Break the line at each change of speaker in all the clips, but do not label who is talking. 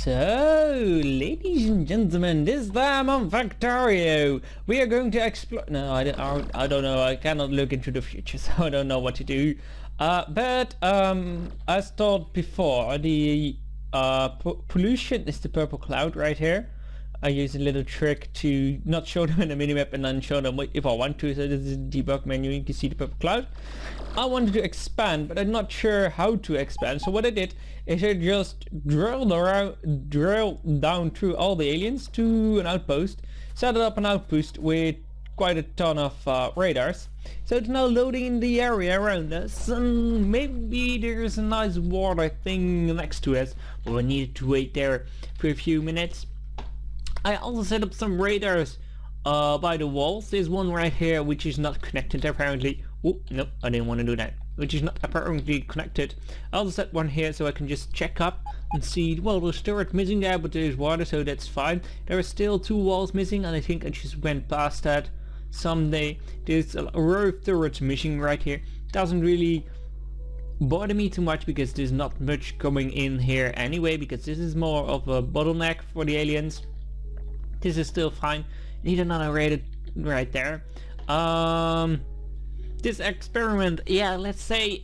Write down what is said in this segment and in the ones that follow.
So, ladies and gentlemen, this time on Factorio, we are going to explore. No, I don't know. I cannot look into the future, so I don't know what to do. But as thought before, the pollution is the purple cloud right here. I use a little trick to not show them in the minimap and then show them if I want to. So this is the debug menu. You can see the purple cloud. I wanted to expand, but I'm not sure how to expand. So what I did is I just drilled down through all the aliens to an outpost, set up an outpost with quite a ton of radars. So it's now loading in the area around us, and maybe there's a nice water thing next to us, but we needed to wait there for a few minutes. I also set up some radars by the walls. There's one right here which is not connected apparently. Oh, nope, I didn't want to do that. Which is not apparently connected. I also set one here so I can just check up and see, well, there's turret missing there, but there's water, so that's fine. There are still 2 walls missing, and I think I just went past that someday. There's a row of turrets missing right here. Doesn't really bother me too much because there's not much coming in here anyway, because this is more of a bottleneck for the aliens. This is still fine. Need another rated right there. This experiment, yeah, let's say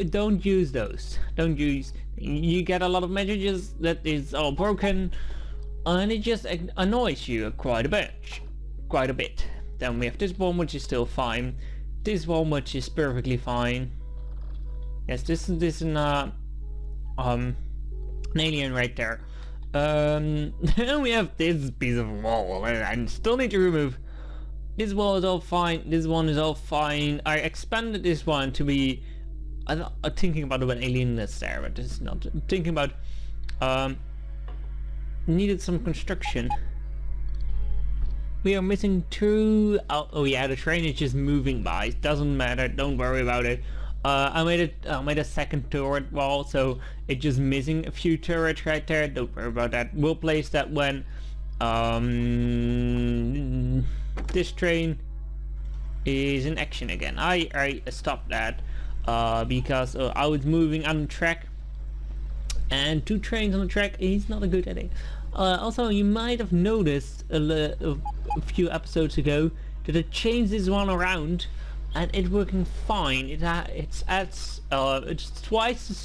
don't use those. Don't use. You get a lot of messages that is all broken, and it just annoys you quite a bit. Then we have this one which is still fine. This one which is perfectly fine. Yes, this is an alien right there. Then we have this piece of wall, and I still need to remove. This wall is all fine. This one is all fine. I expanded this one to be. I'm thinking about an alien that's there, but this is not. I'm thinking about. Needed some construction. We are missing 2. Oh yeah, the train is just moving by. It doesn't matter. Don't worry about it. I made a second turret wall, so it's just missing a few turrets right there. Don't worry about that. We'll place that when this train is in action again. I stopped that because I was moving on the track, and 2 trains on the track is not a good idea. Also, you might have noticed a few episodes ago that I changed this one around, and it's working fine. It's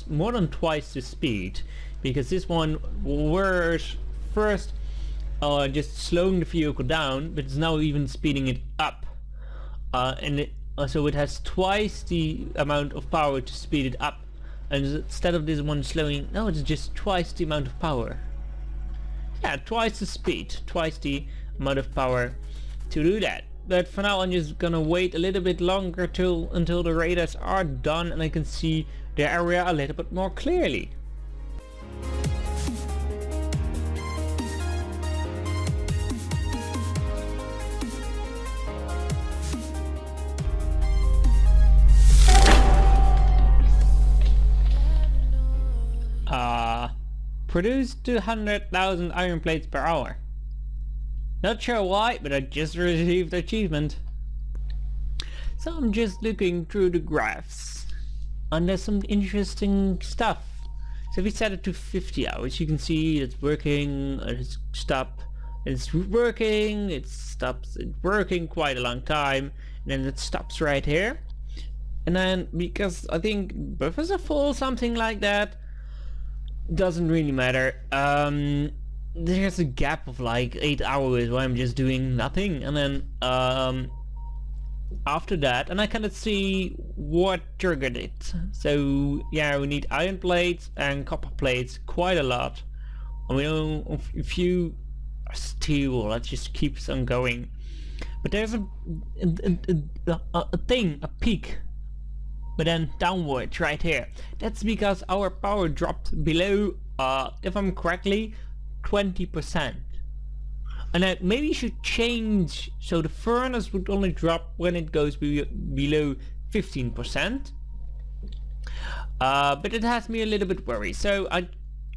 more than twice the speed, because this one was first just slowing the vehicle down, but it's now even speeding it up, and so it has twice the amount of power to speed it up, and instead of this one slowing, no, it's just twice the amount of power. Yeah, twice the speed, twice the amount of power to do that. But for now I'm just gonna wait a little bit longer until the radars are done and I can see the area a little bit more clearly. Produce 200,000 iron plates per hour. Not sure why, but I just received the achievement. So I'm just looking through the graphs, and there's some interesting stuff. So if we set it to 50 hours, you can see it's working, it's stopped, it's working, it stops, it's working quite a long time, and then it stops right here. And then, because I think buffers are full, something like that, doesn't really matter. There's a gap of like 8 hours where I'm just doing nothing, and then after that, and I cannot see what triggered it. So yeah, we need iron plates and copper plates quite a lot, and we know a few steel. That just keeps on going. But there's a peak, but then downwards right here. That's because our power dropped below, if I'm correctly, 20%. And that maybe should change, so the furnace would only drop when it goes below 15%. But it has me a little bit worried. So I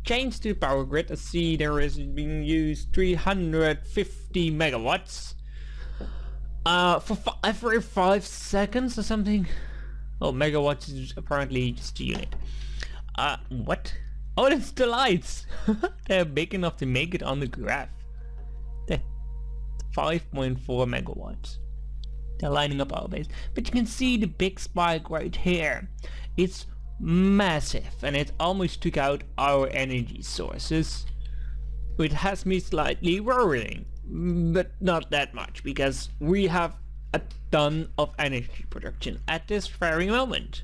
changed to the power grid. I see there is being used 350 megawatts for every 5 seconds or something. Oh, megawatts is apparently just a unit. What? Oh, that's the lights. They're big enough to make it on the graph. They're 5.4 megawatts. They're lining up our base. But you can see the big spike right here. It's massive and it almost took out our energy sources. It has me slightly worrying, but not that much because we have a ton of energy production at this very moment.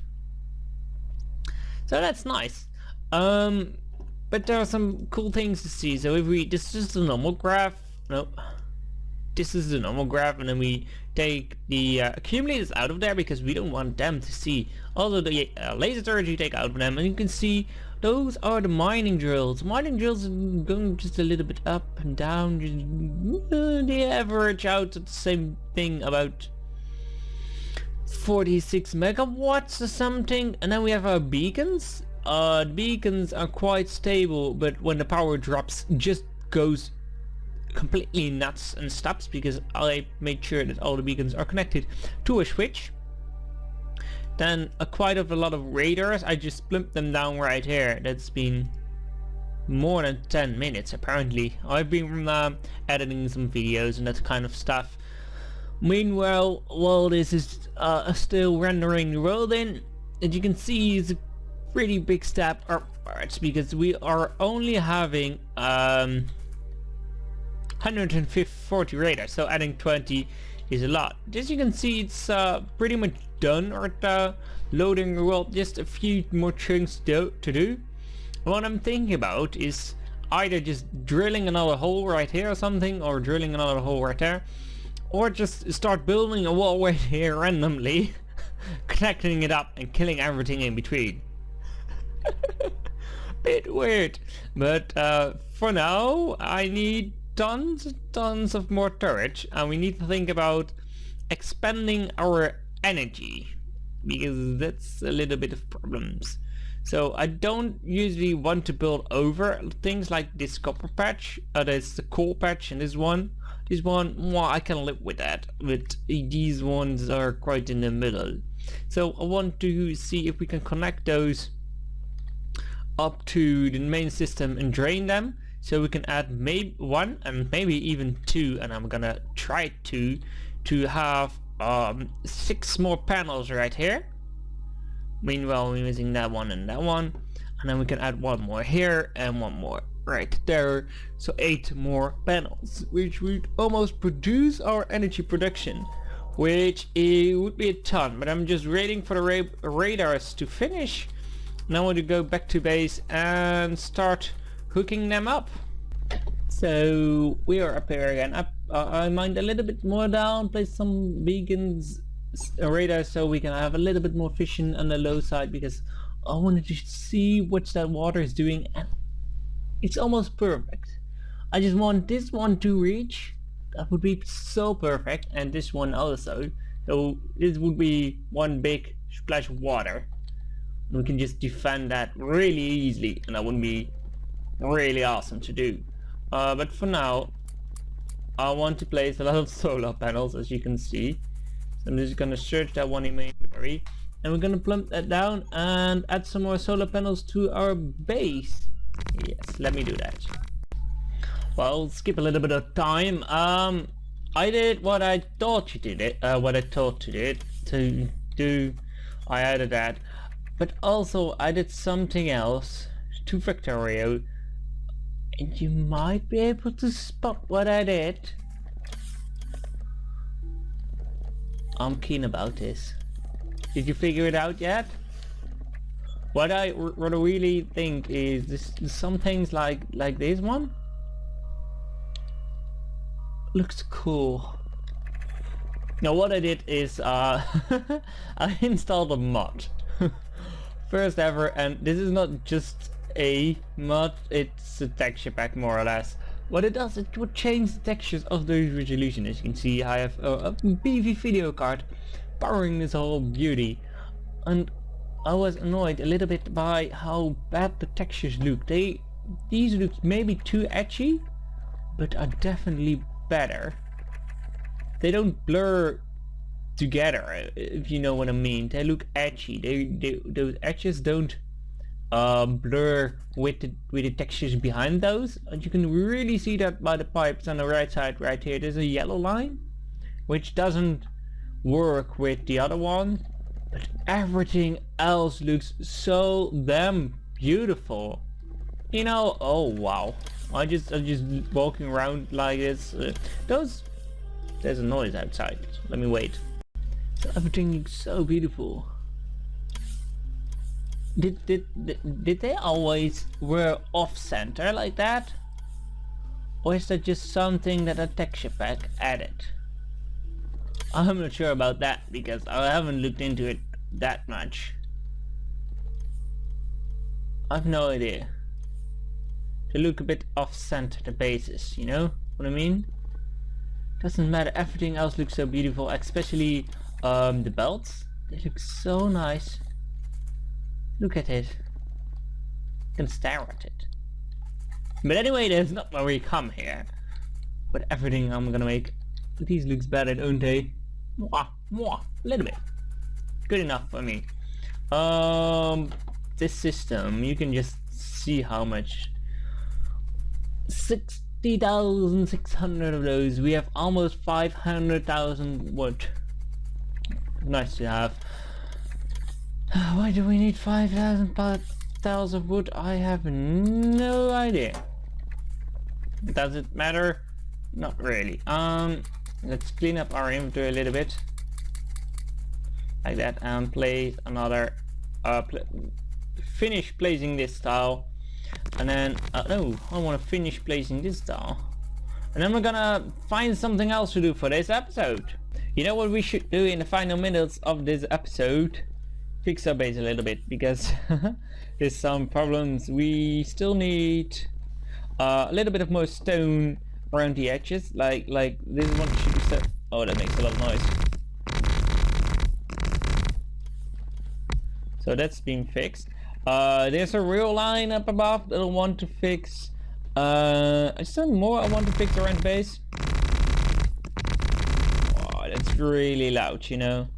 So that's nice. But there are some cool things to see. So if we, this is the normal graph. No, this is the normal graph, and then we take the accumulators out of there because we don't want them to see. Also the laser turrets you take out of them, and you can see those are the mining drills. Mining drills are going just a little bit up and down. They average out at the same thing, about 46 megawatts or something. And then we have our beacons. The beacons are quite stable, but when the power drops, just goes completely nuts and stops because I made sure that all the beacons are connected to a switch. Then quite a lot of radars, I just plumped them down right here. That's been more than 10 minutes apparently. I've been editing some videos and that kind of stuff. Meanwhile, while this is still rendering the world in, as you can see, it's a pretty big step upwards because we are only having 140 radars, so adding 20 is a lot. As you can see, it's pretty much done or loading the world. Just a few more chunks to do. What I'm thinking about is either just drilling another hole right here or something, or drilling another hole right there, or just start building a wall right here randomly, connecting it up and killing everything in between. Bit weird, but for now I need tons of more turrets, and we need to think about expanding our energy because that's a little bit of problems. So I don't usually want to build over things like this copper patch. There's the coal patch and this one, well, I can live with that, but these ones are quite in the middle. So I want to see if we can connect those up to the main system and drain them, so we can add maybe one and maybe even two, and I'm gonna try to have 6 more panels right here. Meanwhile, we're using that one, and then we can add one more here and one more right there, so 8 more panels, which would almost produce our energy production, which it would be a ton. But I'm just waiting for the radars to finish. Now I want to go back to base and start hooking them up. So we are up here again. I mined a little bit more down, place some beacons, radar, so we can have a little bit more vision on the low side, because I wanted to see what that water is doing, and it's almost perfect. I just want this one to reach. That would be so perfect, and this one also. So this would be one big splash of water. We can just defend that really easily, and that would be really awesome to do. But for now, I want to place a lot of solar panels, as you can see. So I'm just gonna search that one in my inventory, and we're gonna plump that down and add some more solar panels to our base. Yes, let me do that. Well, skip a little bit of time. I did what I thought you did it. What I thought to do. I added that, but also I did something else to Factorio, and you might be able to spot what I did. I'm keen about this. Did you figure it out yet? What I really think is this, some things like this one looks cool. Now what I did is I installed a mod. First ever, and this is not just a mod, it's a texture pack more or less. What it does, it would change the textures of the resolution. As you can see, I have a PV video card powering this whole beauty, and I was annoyed a little bit by how bad the textures look. These look maybe too edgy, but are definitely better. They don't blur together, if you know what I mean. They look edgy. Those edges don't blur with the textures behind those. And you can really see that by the pipes on the right side right here. There's a yellow line which doesn't work with the other one, but everything else looks so damn beautiful. You know, oh wow. I'm just walking around like this. There's a noise outside. Let me wait. So everything looks so beautiful. Did they always were off center like that? Or is that just something that a texture pack added? I'm not sure about that because I haven't looked into it that much. I've no idea. They look a bit off center, the bases, you know what I mean? Doesn't matter, everything else looks so beautiful, especially the belts. They look so nice. Look at it. You can stare at it. But anyway, that's not why we come here. But everything I'm gonna make. These looks better, don't they? Mwah, mwah, a little bit. Good enough for me. This system, you can just see how much. 60,600 of those. We have almost 500,000 wood. Nice to have. Why do we need 5,000 tiles of wood? I have no idea. Does it matter? Not really. Let's clean up our inventory a little bit. Like that, and place another finish placing this tile. And then no, I want to finish placing this tile. And then we're gonna find something else to do for this episode. You know what we should do in the final minutes of this episode? Fix our base a little bit, because there's some problems. We still need a little bit of more stone around the edges, like this one should be set. Oh, that makes a lot of noise. So that's being fixed. There's a real line up above that I want to fix. Is there more I want to fix around the base? Oh, that's really loud, you know.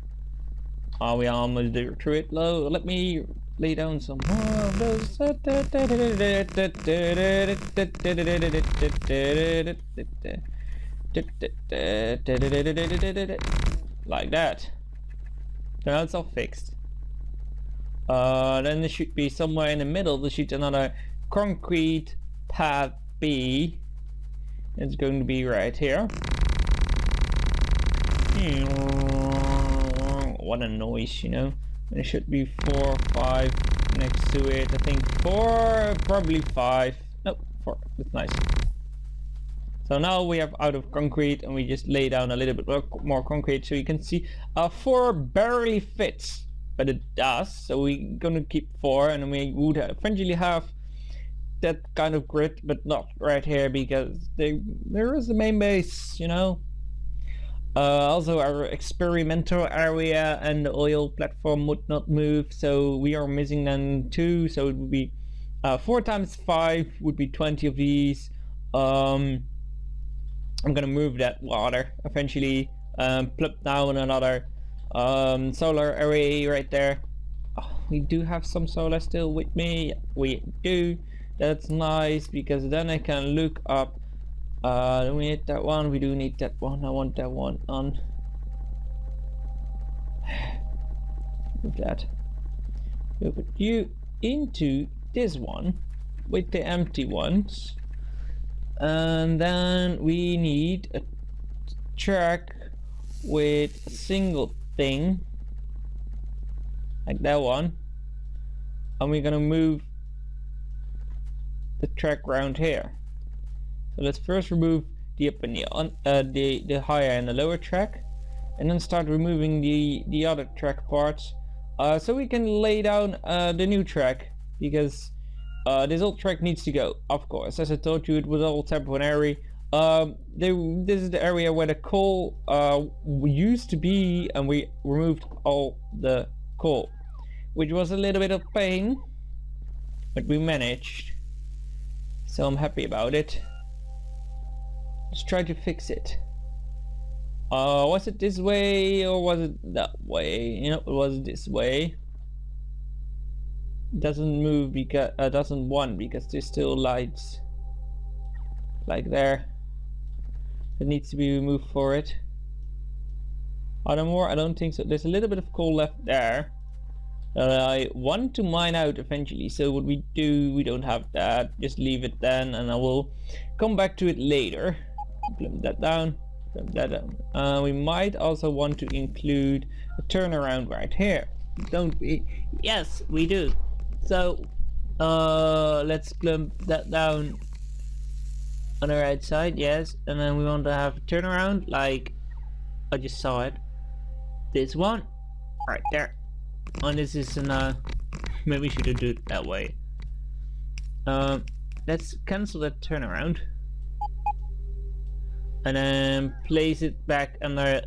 Are we almost through it? Low. Let me lay down some more of those. Like that. Now it's all fixed. Then there should be somewhere in the middle. There should be another concrete pad B. It's going to be right here. What a noise, you know. There should be 4 or 5 next to it. I think 4, probably 5. No, 4. That's nice. So now we have out of concrete, and we just lay down a little bit more concrete, so you can see 4 barely fits, but it does. So we're gonna keep 4, and we would eventually have that kind of grid, but not right here because there is the main base, you know. Also our experimental area and the oil platform would not move, so we are missing them too. So it would be 4 times 5 would be 20 of these. I'm gonna move that water eventually, plop down another solar array right there. Oh, we do have some solar still with me. We do. That's nice, because then I can look up. Do we need that one? We do need that one. I want that one on. Move that. We'll put you into this one with the empty ones. And then we need a track with a single thing. Like that one. And we're gonna move the track around here. So let's first remove the up and the higher and the lower track, and then start removing the other track parts, so we can lay down the new track, because this old track needs to go, of course. As I told you, it was all temporary. This is the area where the coal used to be, and we removed all the coal, which was a little bit of pain, but we managed, so I'm happy about it. Let's try to fix it. Was it this way or was it that way? You know, it was this way. doesn't move because doesn't want because there's still lights like there. It needs to be removed for it. Are there more? I don't think so. There's a little bit of coal left there that I want to mine out eventually. So what we do, we don't have that. Just leave it then, and I will come back to it later. Plump that down. Plump that down. We might also want to include a turnaround right here. Don't we? Yes, we do. So let's plump that down on the right side, yes, and then we want to have a turnaround like I just saw it. This one right there. And this is an maybe we should do it that way. Let's cancel that turnaround and then place it back on the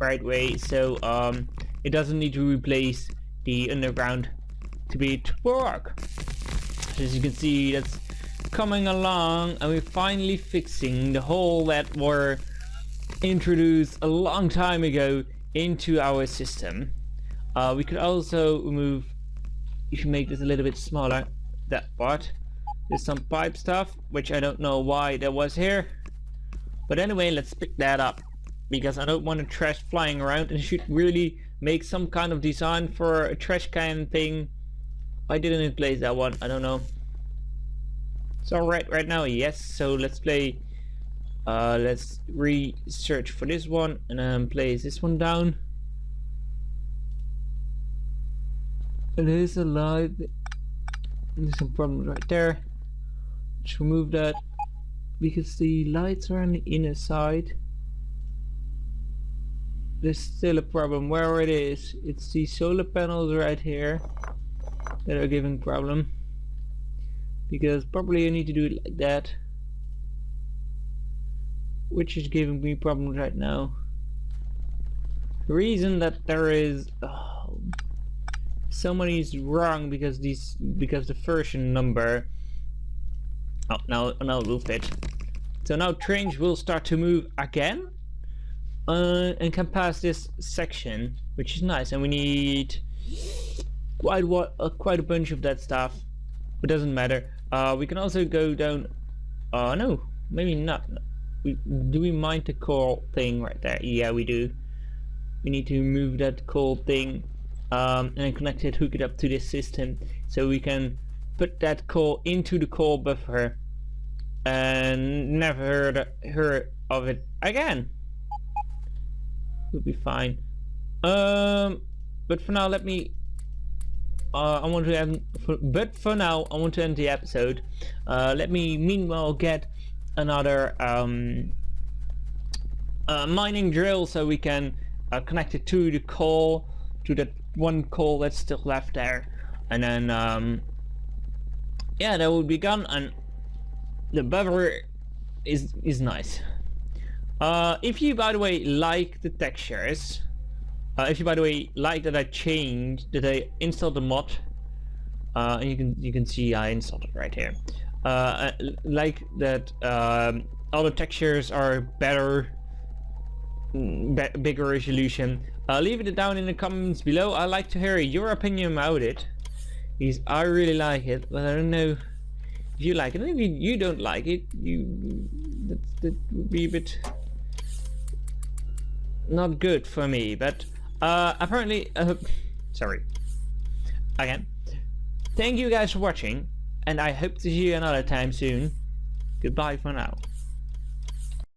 right way, so it doesn't need to replace the underground to be to work. As you can see, that's coming along, and we're finally fixing the hole that were introduced a long time ago into our system. We could also remove, if you make this a little bit smaller, that part. There's some pipe stuff which I don't know why that was here, but anyway, let's pick that up because I don't want the trash flying around, and should really make some kind of design for a trash can thing. I didn't replace that one, I don't know. So right now, yes. So let's play. Let's search for this one and then place this one down. And there's a light. There's some problems right there. Let's remove that because the lights are on the inner side. There's still a problem where it is. It's the solar panels right here that are giving problem. Because probably I need to do it like that, which is giving me problems right now. The reason that there is so many is wrong because the version number. Oh, now it will fit. So now trains will start to move again, and can pass this section, which is nice. And we need quite a bunch of that stuff. It doesn't matter. We can also go down. No, maybe not. Do we mind the coal thing right there? Yeah, we do. We need to move that coal thing and connect it, hook it up to this system, so we can put that coal into the coal buffer and never heard of it again. We'll be fine. But for now, let me. I want to end. But for now, I want to end the episode. Let me meanwhile get another mining drill so we can connect it to the coal, to that one coal that's still left there, and then yeah, that will be gone, and the buffer is nice. If you, by the way, like the textures, if you, by the way, like that I installed the mod, and you can see I installed it right here. Like that, all the textures are better, bigger resolution. Leave it down in the comments below. I'd like to hear your opinion about it, because I really like it, but I don't know if you like it. And if you don't like it, that would be a bit not good for me. But apparently, sorry again. Thank you guys for watching, and I hope to see you another time soon. Goodbye for now.